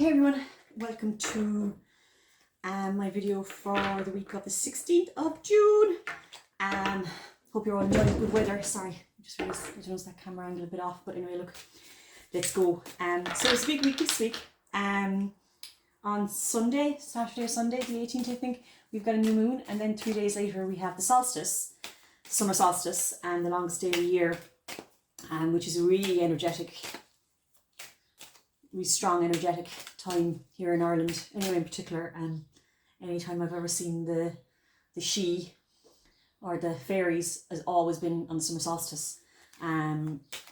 Hey everyone, welcome to my video for the week of the 16th of June. Hope you're all enjoying good weather. Sorry, I just realized I noticed that camera angle a bit off, but anyway, look, let's go. So it's a big week this week. On Sunday, Saturday or Sunday, the 18th I think, we've got a new moon, and then 3 days later we have the solstice, summer solstice, and the longest day of the year, which is a really energetic, really strong energetic time here in Ireland. Anyway, in particular, any time I've ever seen the She or the fairies has always been on the summer solstice.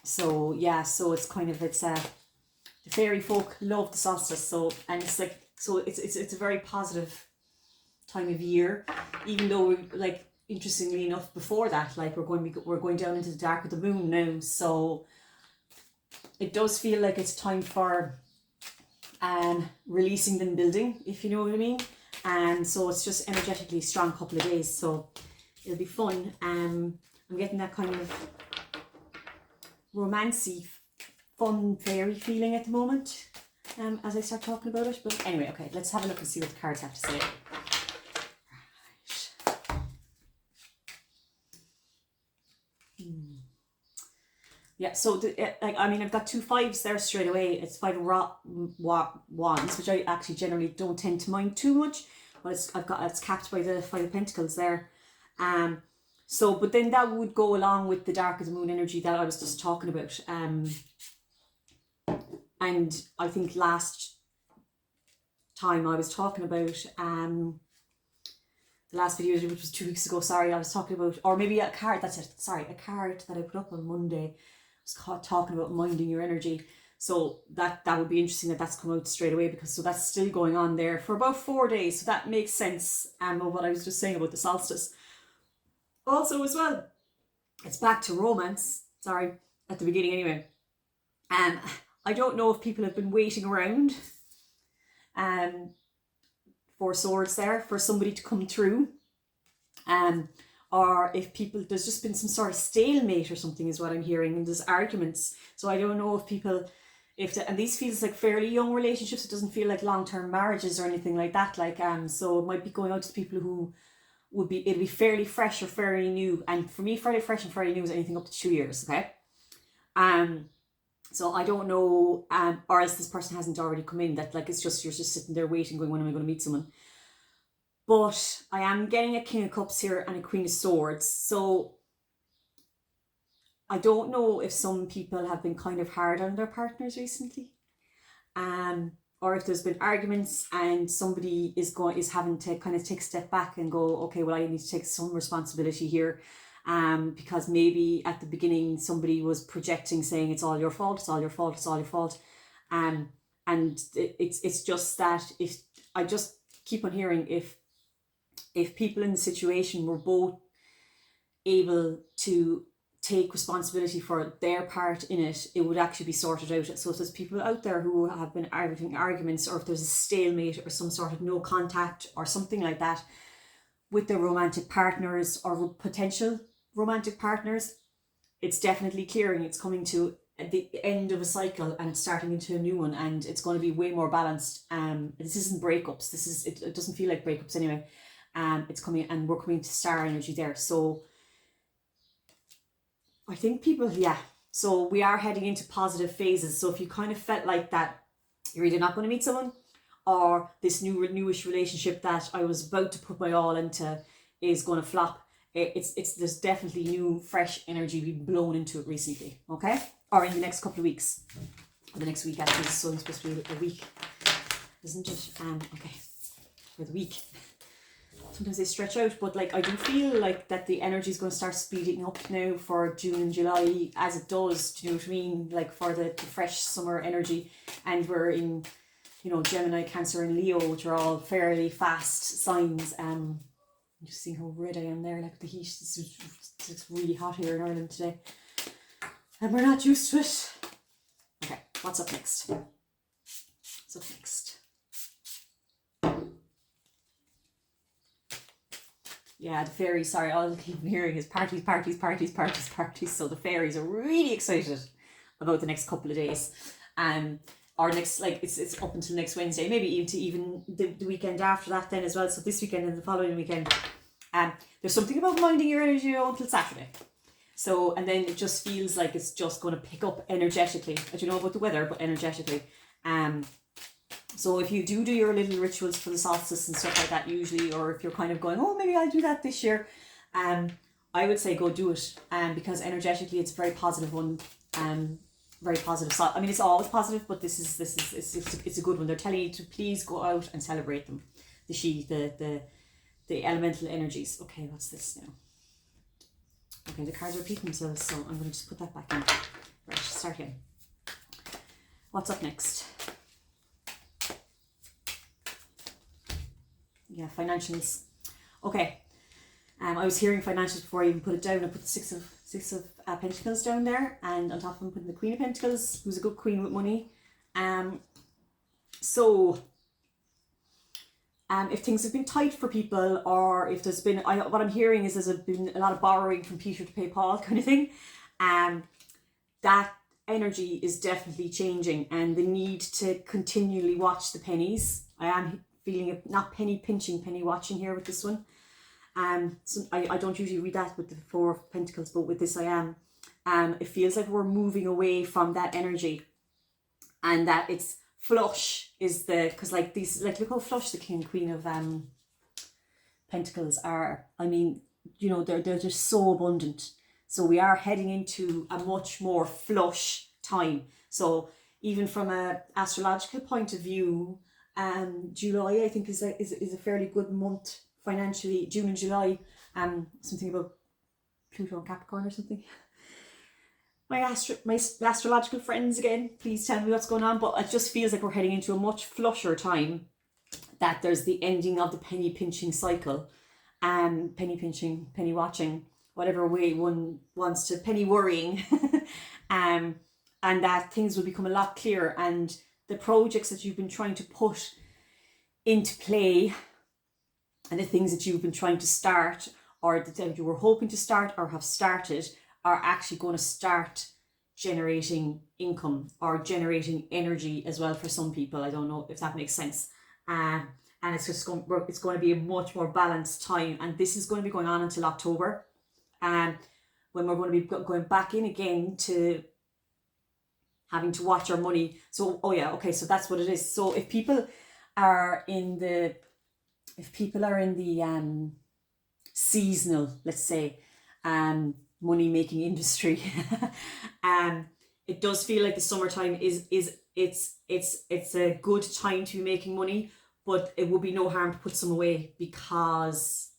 So yeah, so it's kind of, the fairy folk love the solstice, so, and it's like, so it's a very positive time of year, even though we, like, interestingly enough, before that, like, we're going down into the dark of the moon now, so it does feel like it's time for releasing than building, if you know what I mean. And so it's just energetically strong couple of days, so it'll be fun. I'm getting that kind of romancy, fun, fairy feeling at the moment as I start talking about it. But anyway, okay, let's have a look and see what the cards have to say. Yeah, so I've got two fives there straight away. It's Five of Wands, which I actually generally don't tend to mind too much, but it's capped by the Five of Pentacles there. So, but then that would go along with the dark of the moon energy that I was just talking about. And I think last time I was talking about the last video, which was 2 weeks ago, sorry, I was talking about, or maybe a card, that's it, sorry, a card that I put up on Monday. Talking about minding your energy, so that would be interesting that's come out straight away, because so that's still going on there for about 4 days, so that makes sense of what I was just saying about the solstice. Also as well, it's back to romance, sorry, at the beginning anyway. I don't know if people have been waiting around for swords there for somebody to come through, or if there's just been some sort of stalemate or something is what I'm hearing, and there's arguments. So I don't know if people, and these feels like fairly young relationships, it doesn't feel like long-term marriages or anything like that, like, so it might be going out to people who it'll be fairly fresh or fairly new, and for me, fairly fresh and fairly new is anything up to 2 years, okay? So I don't know, or else this person hasn't already come in, that like, you're just sitting there waiting, going, when am I going to meet someone? But I am getting a King of Cups here and a Queen of Swords. So I don't know if some people have been kind of hard on their partners recently. Or if there's been arguments and somebody is having to kind of take a step back and go, okay, well, I need to take some responsibility here. Because maybe at the beginning somebody was projecting, saying it's all your fault, it's all your fault, it's all your fault. And it's just that, if I just keep on hearing, if people in the situation were both able to take responsibility for their part in it, it would actually be sorted out. So if there's people out there who have been having arguments, or if there's a stalemate or some sort of no contact or something like that with their romantic partners or potential romantic partners, it's definitely clearing. It's coming to the end of a cycle and it's starting into a new one, and it's going to be way more balanced. This isn't breakups. It doesn't feel like breakups anyway. It's coming, and we're coming to star energy there. So I think people, yeah. So we are heading into positive phases. So if you kind of felt like that you're either not going to meet someone, or this newish relationship that I was about to put my all into is going to flop, there's definitely new, fresh energy being blown into it recently, okay? Or in the next couple of weeks, or the next week actually. It's only supposed to be a week, isn't it? Okay, for the week. Sometimes they stretch out, but like, I do feel like that the energy is going to start speeding up now for June and July, as it does, do you know what I mean? Like, for the fresh summer energy, and we're in, you know, Gemini, Cancer and Leo, which are all fairly fast signs. I'm just seeing how red I am there, like the heat. It's really hot here in Ireland today, and we're not used to it. Okay, what's up next? What's up next? Yeah, the fairies, sorry, all I keep hearing is parties, parties, parties, parties, parties. So the fairies are really excited about the next couple of days. or next, like it's up until next Wednesday, maybe even to even the weekend after that then as well. So this weekend and the following weekend. There's something about minding your energy until Saturday. So, and then it just feels like it's just going to pick up energetically. I don't know about the weather, but energetically. So if you do your little rituals for the solstice and stuff like that usually, or if you're kind of going, oh, maybe I'll do that this year, I would say go do it. Because energetically it's a very positive one. Very positive. So, I mean, it's always positive, but it's a good one. They're telling you to please go out and celebrate them. The elemental energies. Okay, what's this now? Okay, the cards are repeating themselves, so I'm going to just put that back in. Right, start again. What's up next? Yeah, financials. Okay. I was hearing financials before I even put it down. I put the six of Pentacles down there, and on top of them putting the Queen of Pentacles, who's a good queen with money. If things have been tight for people, or if there's been, what I'm hearing is there's been a lot of borrowing from Peter to pay Paul kind of thing, that energy is definitely changing, and the need to continually watch the pennies. I am feeling it, not penny pinching, penny watching here with this one. So I don't usually read that with the Four of Pentacles, but with this I am. It feels like we're moving away from that energy, and that it's flush is because like these, like look how flush the King and Queen of Pentacles are. I mean, you know, they're just so abundant. So we are heading into a much more flush time. So even from a astrological point of view, July I think is a fairly good month financially. June and July. Something about Pluto and Capricorn or something. My astrological friends again, please tell me what's going on. But it just feels like we're heading into a much flusher time. That there's the ending of the penny pinching cycle. Penny pinching, penny watching, whatever way one wants to, penny worrying. And that things will become a lot clearer, and the projects that you've been trying to put into play, and the things that you've been trying to start, or that you were hoping to start or have started, are actually going to start generating income or generating energy as well for some people. I don't know if that makes sense. And it's just going to be a much more balanced time, and this is going to be going on until October, when we're going to be going back in again to having to watch our money. So so that's what it is. So if people are in the seasonal, let's say, money making industry, it does feel like the summertime it's a good time to be making money, but it would be no harm to put some away, because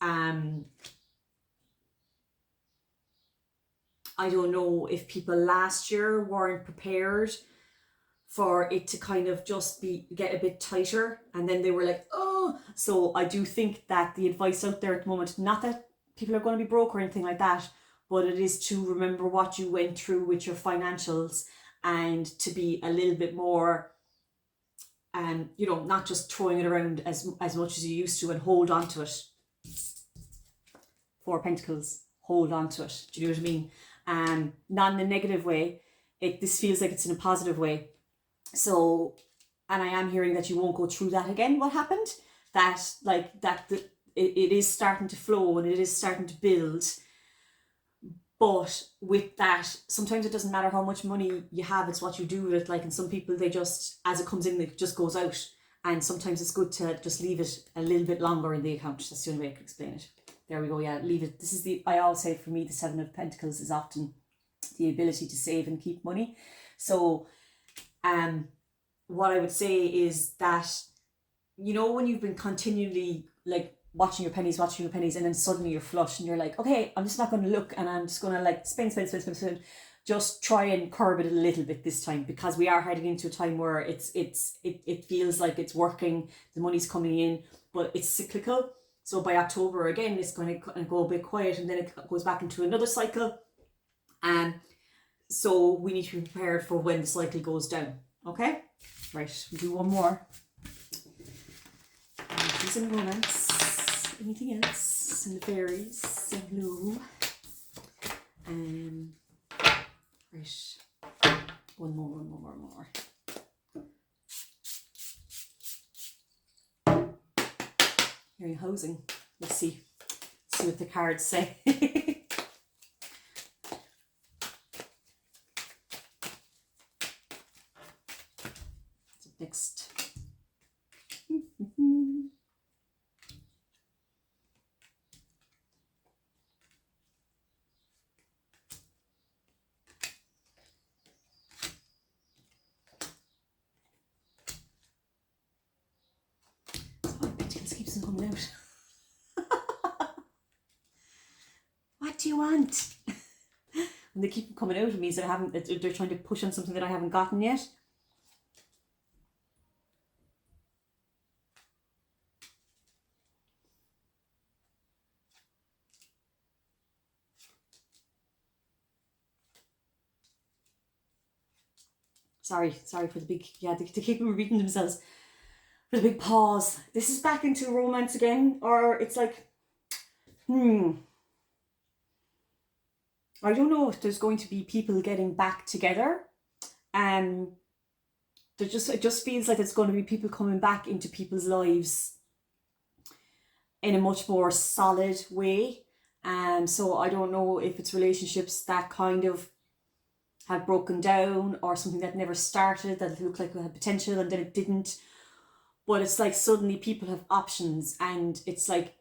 I don't know if people last year weren't prepared for it to kind of just get a bit tighter, and then they were like, oh. So I do think that the advice out there at the moment, not that people are going to be broke or anything like that, but it is to remember what you went through with your financials, and to be a little bit more, not just throwing it around as much as you used to, and hold on to it. Four of Pentacles, hold on to it. Do you know what I mean? Not in a negative way. This feels like it's in a positive way. So, and I am hearing that you won't go through that again. What happened? It is starting to flow, and it is starting to build. But with that, sometimes it doesn't matter how much money you have, it's what you do with it. Like, and some people, they just, as it comes in, it just goes out. And sometimes it's good to just leave it a little bit longer in the account. That's the only way I can explain it. There we go, yeah, leave it. I always say, for me, the Seven of Pentacles is often the ability to save and keep money. So, what I would say is that, when you've been continually like watching your pennies, and then suddenly you're flush and you're like, okay, I'm just not going to look, and I'm just going to like spend. Just try and curb it a little bit this time, because we are heading into a time where it feels like it's working, the money's coming in, but it's cyclical. So by October again, it's going to go a bit quiet, and then it goes back into another cycle. So we need to be prepared for when the cycle goes down. Okay? Right, we'll do one more. Peace and romance. Anything else? And the fairies. And blue. Right. One more. You're housing. Let's see. See what the cards say. Next. Pentacles keeps on coming out. What do you want? And they keep coming out of me, so they're trying to push on something that I haven't gotten yet. Sorry for the big, they keep repeating themselves. For the big pause. This is back into romance again, or it's like, I don't know if there's going to be people getting back together. It just feels like it's going to be people coming back into people's lives in a much more solid way. So I don't know if it's relationships that kind of have broken down, or something that never started, that looked like it had potential and then it didn't. But it's like suddenly people have options, and it's like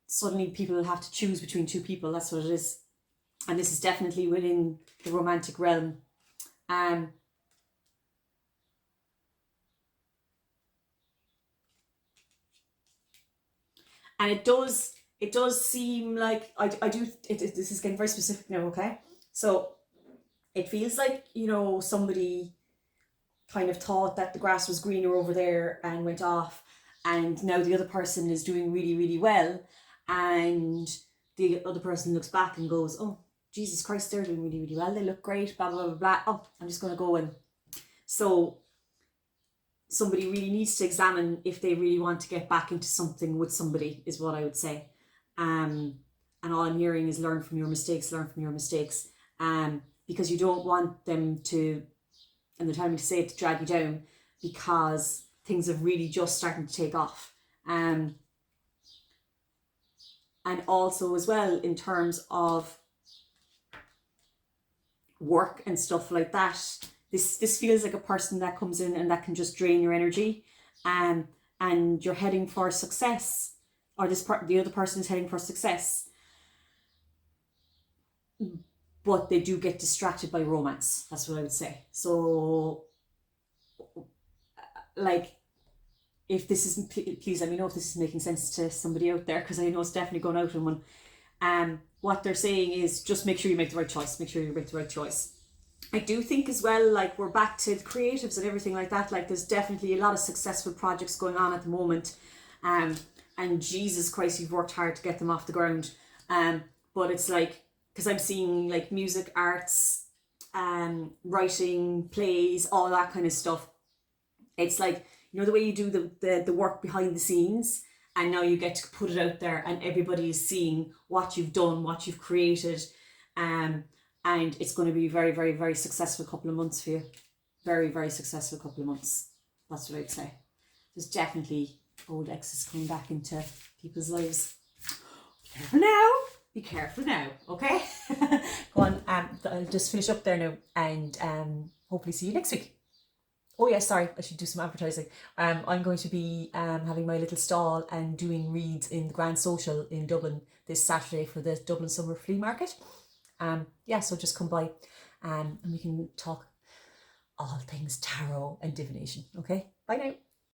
suddenly people have to choose between two people. That's what it is. And this is definitely within the romantic realm. And it does seem like this is getting very specific now, okay? So it feels like, somebody kind of thought that the grass was greener over there and went off, and now the other person is doing really, really well, and the other person looks back and goes, oh, Jesus Christ, they're doing really, really well, they look great, blah, blah, blah, blah. Oh, I'm just going to go in. So somebody really needs to examine if they really want to get back into something with somebody, is what I would say. And all I'm hearing is learn from your mistakes, because you don't want them to, and they're telling me to say it, to drag you down, because things have really just starting to take off. And also as well, in terms of work and stuff like that, this feels like a person that comes in and that can just drain your energy, and you're heading for success, or the other person is heading for success, but they do get distracted by romance. That's what I would say. So, like, if this is, please let me know if this is making sense to somebody out there, because I know it's definitely going out in one. What they're saying is just make sure you make the right choice. Make sure you make the right choice. I do think as well, like, we're back to the creatives and everything like that. Like, there's definitely a lot of successful projects going on at the moment. And Jesus Christ, you've worked hard to get them off the ground. But it's like, because I'm seeing like music, arts, writing, plays, all that kind of stuff. It's like, the way you do the work behind the scenes, and now you get to put it out there and everybody is seeing what you've done, what you've created. And it's going to be very, very, very successful couple of months for you. Very, very successful couple of months. That's what I'd say. There's definitely old exes coming back into people's lives. Be careful now. Be careful now, okay? Go on, I'll just finish up there now, and hopefully see you next week. Oh yeah, sorry, I should do some advertising. I'm going to be having my little stall and doing reads in the Grand Social in Dublin this Saturday for the Dublin Summer Flea Market. So just come by, and we can talk all things tarot and divination, okay? Bye now.